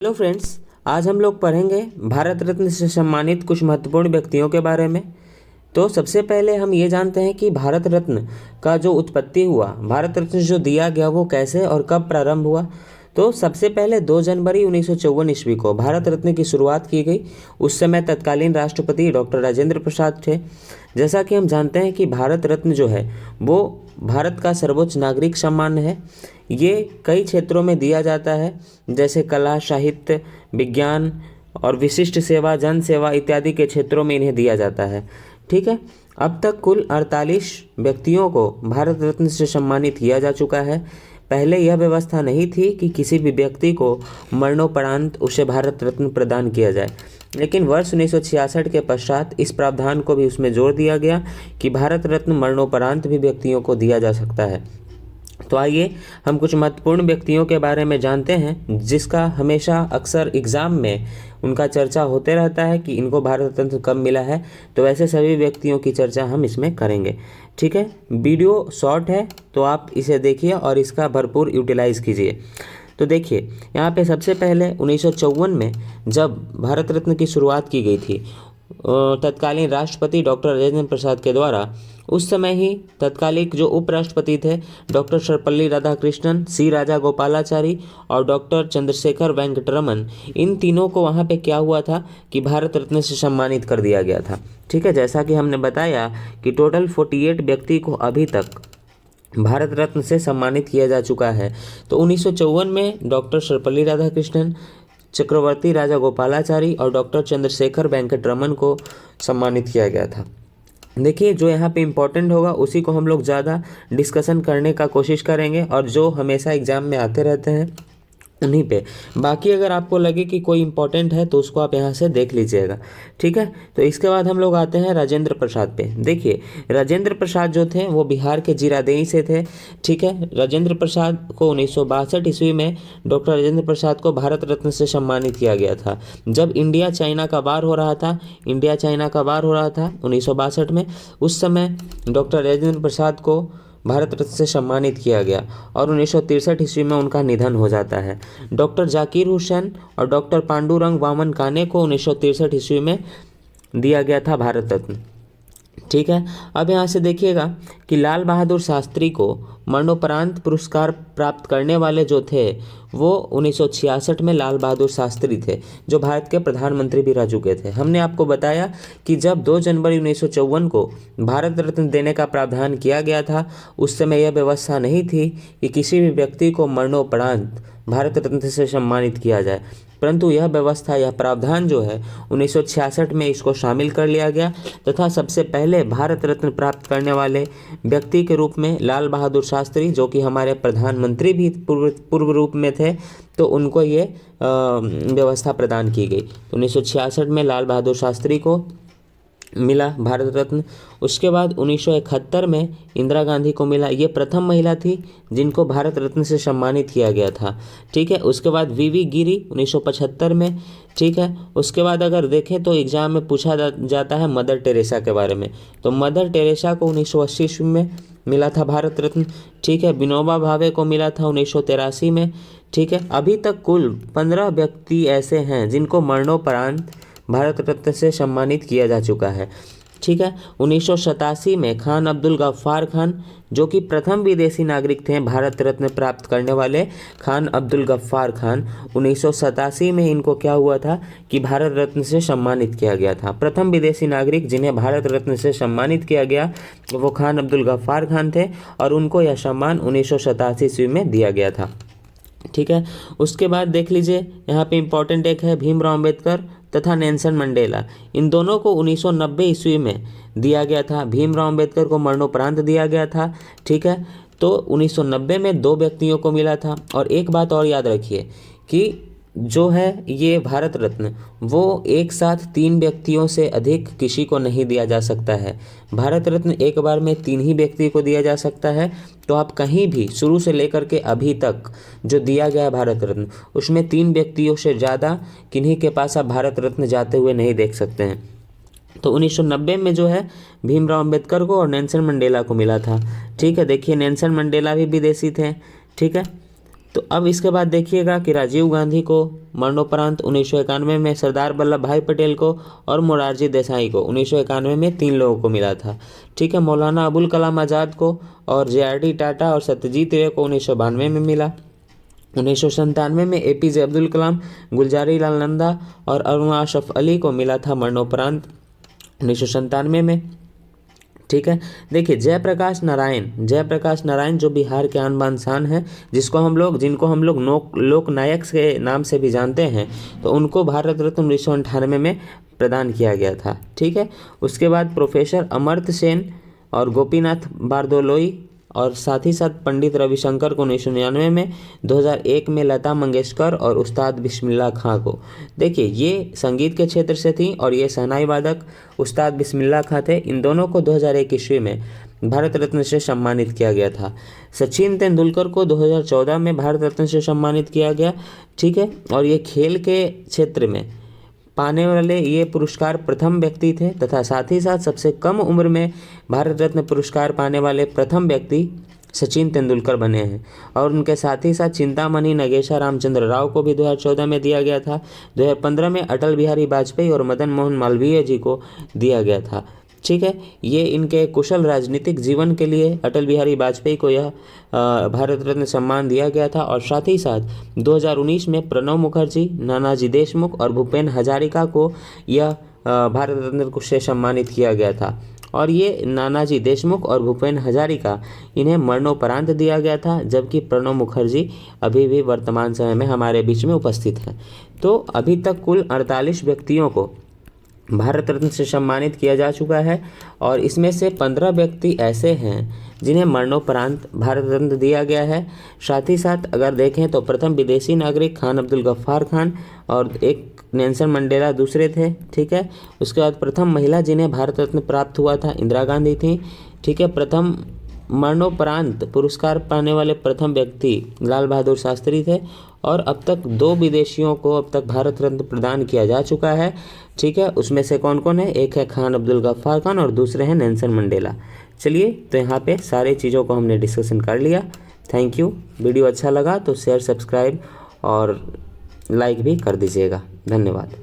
Hello friends, आज हम लोग पढ़ेंगे भारत रत्न से सम्मानित कुछ महत्वपूर्ण व्यक्तियों के बारे में। तो सबसे पहले हम ये जानते हैं कि भारत रत्न का जो उत्पत्ति हुआ, भारत रत्न जो दिया गया वो कैसे और कब प्रारंभ हुआ। तो सबसे पहले 2 जनवरी 1954 ईस्वी को भारत रत्न की शुरुआत की गई। उस समय तत्कालीन राष्ट्रपति डॉक्टर राजेंद्र प्रसाद थे। जैसा कि हम जानते हैं कि भारत रत्न जो है वो भारत का सर्वोच्च नागरिक सम्मान है। ये कई क्षेत्रों में दिया जाता है, जैसे कला, साहित्य, विज्ञान और विशिष्ट सेवा, जन सेवा इत्यादि के क्षेत्रों में इन्हें दिया जाता है। ठीक है, अब तक कुल 48 व्यक्तियों को भारत रत्न से सम्मानित किया जा चुका है। पहले यह व्यवस्था नहीं थी कि किसी भी व्यक्ति को मरणोपरांत उसे भारत रत्न प्रदान किया जाए, लेकिन वर्ष 1966 के पश्चात इस प्रावधान को भी उसमें जोड़ दिया गया कि भारत रत्न मरणोपरांत भी व्यक्तियों को दिया जा सकता है। तो आइए हम कुछ महत्वपूर्ण व्यक्तियों के बारे में जानते हैं, जिसका हमेशा अक्सर एग्ज़ाम में उनका चर्चा होते रहता है कि इनको भारत रत्न कब मिला है। तो वैसे सभी व्यक्तियों की चर्चा हम इसमें करेंगे। ठीक है, वीडियो शॉर्ट है तो आप इसे देखिए और इसका भरपूर यूटिलाइज़ कीजिए। तो देखिए, यहाँ पे सबसे पहले 1954 में जब भारत रत्न की शुरुआत की गई थी तत्कालीन राष्ट्रपति डॉक्टर राजेंद्र प्रसाद के द्वारा, उस समय ही तत्कालिक जो उपराष्ट्रपति थे डॉक्टर सर्वपल्ली राधाकृष्णन, सी राजा गोपालाचारी और डॉक्टर चंद्रशेखर वेंकटरमन, इन तीनों को वहाँ पे क्या हुआ था कि भारत रत्न से सम्मानित कर दिया गया था। ठीक है, जैसा कि हमने बताया कि टोटल 48 व्यक्ति को अभी तक भारत रत्न से सम्मानित किया जा चुका है। तो 1954 में डॉक्टर सर्वपल्ली राधाकृष्णन, चक्रवर्ती राजा गोपालाचारी और डॉक्टर चंद्रशेखर वेंकटरमन को सम्मानित किया गया था। देखिए, जो यहाँ पे इम्पोर्टेंट होगा उसी को हम लोग ज़्यादा डिस्कशन करने का कोशिश करेंगे, और जो हमेशा एग्जाम में आते रहते हैं उन्हीं पे। बाकी अगर आपको लगे कि कोई इम्पोर्टेंट है तो उसको आप यहाँ से देख लीजिएगा। ठीक है, तो इसके बाद हम लोग आते हैं राजेंद्र प्रसाद पे। देखिए, राजेंद्र प्रसाद जो थे वो बिहार के जीरादेई से थे। ठीक है, राजेंद्र प्रसाद को 1962 ईस्वी में डॉक्टर राजेंद्र प्रसाद को भारत रत्न से सम्मानित किया गया था। जब इंडिया चाइना का वार हो रहा था 1962 में, उस समय डॉक्टर राजेंद्र प्रसाद को भारत रत्न से सम्मानित किया गया और 1963 ईस्वी में उनका निधन हो जाता है। डॉक्टर जाकिर हुसैन और डॉक्टर पांडुरंग वामन काने को 1963 ईस्वी में दिया गया था भारत रत्न। ठीक है, अब यहाँ से देखिएगा कि लाल बहादुर शास्त्री को मरणोपरांत पुरस्कार प्राप्त करने वाले जो थे वो 1966 में लाल बहादुर शास्त्री थे, जो भारत के प्रधानमंत्री भी रह चुके थे। हमने आपको बताया कि जब 2 जनवरी 1954 को भारत रत्न देने का प्रावधान किया गया था, उस समय यह व्यवस्था नहीं थी कि किसी भी व्यक्ति को मरणोपरांत भारत रत्न से सम्मानित किया जाए, परंतु यह व्यवस्था, यह प्रावधान जो है 1966 में इसको शामिल कर लिया गया, तथा सबसे पहले भारत रत्न प्राप्त करने वाले व्यक्ति के रूप में लाल बहादुर शास्त्री, जो कि हमारे प्रधानमंत्री भी पूर्व रूप में थे, तो उनको ये व्यवस्था प्रदान की गई। तो 1966 में लाल बहादुर शास्त्री को मिला भारत रत्न। उसके बाद 1971 में इंदिरा गांधी को मिला। ये प्रथम महिला थी जिनको भारत रत्न से सम्मानित किया गया था। ठीक है, उसके बाद वीवी गिरी 1975 में। ठीक है, उसके बाद अगर देखें तो एग्जाम में पूछा जाता है मदर टेरेसा के बारे में। तो मदर टेरेसा को 1980 ईस्वी में मिला था भारत रत्न। ठीक है, विनोबा भावे को मिला था 1983 में। ठीक है, अभी तक कुल 15 व्यक्ति ऐसे हैं जिनको मरणोपरांत भारत रत्न से सम्मानित किया जा चुका है। ठीक है, 1987 में खान अब्दुल गफ्फार खान, जो कि प्रथम विदेशी नागरिक थे भारत रत्न प्राप्त करने वाले, खान अब्दुल गफ्फार खान, 1987 में इनको क्या हुआ था कि भारत रत्न से सम्मानित किया गया था। प्रथम विदेशी नागरिक जिन्हें भारत रत्न से सम्मानित किया गया वो खान अब्दुल गफ्फार खान थे, और उनको यह सम्मान 1987 ईस्वी में दिया गया था। ठीक है, उसके बाद देख लीजिए, यहाँ पे इम्पोर्टेंट एक है भीमराव अम्बेडकर तथा नेल्सन मंडेला। इन दोनों को 1990 ईस्वी में दिया गया था। भीमराव अम्बेडकर को मरणोपरांत दिया गया था। ठीक है, तो 1990 में 2 व्यक्तियों को मिला था। और एक बात और याद रखिए कि जो है ये भारत रत्न वो एक साथ 3 व्यक्तियों से अधिक किसी को नहीं दिया जा सकता है। भारत रत्न एक बार में 3 ही व्यक्ति को दिया जा सकता है। तो आप कहीं भी शुरू से लेकर के अभी तक जो दिया गया है भारत रत्न, उसमें 3 व्यक्तियों से ज़्यादा किन्हीं के पास आप भारत रत्न जाते हुए नहीं देख सकते हैं। तो 1990 में जो है भीमराव अम्बेडकर को और नेल्सन मंडेला को मिला था। ठीक है, देखिए नेल्सन मंडेला भी विदेशी थे। ठीक है, तो अब इसके बाद देखिएगा कि राजीव गांधी को मरणोपरांत 1991 में, सरदार वल्लभ भाई पटेल को और मोरारजी देसाई को 1991 में 3 लोगों को मिला था। ठीक है, मौलाना अबुल कलाम आज़ाद को और JRD टाटा और सत्यजीत रे को 1992 में मिला। 1997 में APJ अब्दुल कलाम, गुलजारी लाल नंदा और अरुणा अशरफ अली को मिला था मरणोपरांत 1997 में। ठीक है, देखिए जयप्रकाश नारायण जो बिहार के आन बान शान है, जिनको हम लोग लोकनायक के नाम से भी जानते हैं, तो उनको भारत रत्न 1998 में प्रदान किया गया था। ठीक है, उसके बाद प्रोफेसर अमर्त्य सेन और गोपीनाथ बारदोलोई और साथ ही साथ पंडित रविशंकर को 1999 में, 2001 में लता मंगेशकर और उस्ताद बिस्मिल्लाह खां को। देखिए ये संगीत के क्षेत्र से थी और ये शहनाई वादक उस्ताद बिस्मिल्लाह खां थे। इन दोनों को 2001 ईस्वी में भारत रत्न से सम्मानित किया गया था। सचिन तेंदुलकर को 2014 में भारत रत्न से सम्मानित किया गया। ठीक है, और ये खेल के क्षेत्र में पाने वाले ये पुरस्कार प्रथम व्यक्ति थे तथा साथ ही साथ सबसे कम उम्र में भारत रत्न पुरस्कार पाने वाले प्रथम व्यक्ति सचिन तेंदुलकर बने हैं। और उनके साथ ही साथ चिंतामणि नगेशा रामचंद्र राव को भी 2014 में दिया गया था। 2015 में अटल बिहारी वाजपेयी और मदन मोहन मालवीय जी को दिया गया था। ठीक है, ये इनके कुशल राजनीतिक जीवन के लिए अटल बिहारी वाजपेयी को यह भारत रत्न सम्मान दिया गया था। और साथ ही साथ 2019 में प्रणब मुखर्जी, नानाजी देशमुख और भूपेन हजारिका को यह भारत रत्न से सम्मानित किया गया था। और ये नानाजी देशमुख और भूपेन हजारिका इन्हें मरणोपरांत दिया गया था, जबकि प्रणब मुखर्जी अभी भी वर्तमान समय में हमारे बीच में उपस्थित हैं। तो अभी तक कुल 48 व्यक्तियों को भारत रत्न से सम्मानित किया जा चुका है और इसमें से 15 व्यक्ति ऐसे हैं जिन्हें मरणोपरांत भारत रत्न दिया गया है। साथ ही साथ अगर देखें तो प्रथम विदेशी नागरिक खान अब्दुल गफ्फार खान और एक नेल्सन मंडेला दूसरे थे। ठीक है, उसके बाद प्रथम महिला जिन्हें भारत रत्न प्राप्त हुआ था इंदिरा गांधी थी। ठीक है, प्रथम मरणोपरांत पुरस्कार पाने वाले प्रथम व्यक्ति लाल बहादुर शास्त्री थे। और अब तक 2 विदेशियों को अब तक भारत रत्न प्रदान किया जा चुका है। ठीक है, उसमें से कौन कौन है? एक है खान अब्दुल गफ्फार खान और दूसरे हैं नेल्सन मंडेला। चलिए, तो यहाँ पे सारे चीज़ों को हमने डिस्कशन कर लिया। Thank you. वीडियो अच्छा लगा तो शेयर, सब्सक्राइब और लाइक भी कर दीजिएगा। धन्यवाद।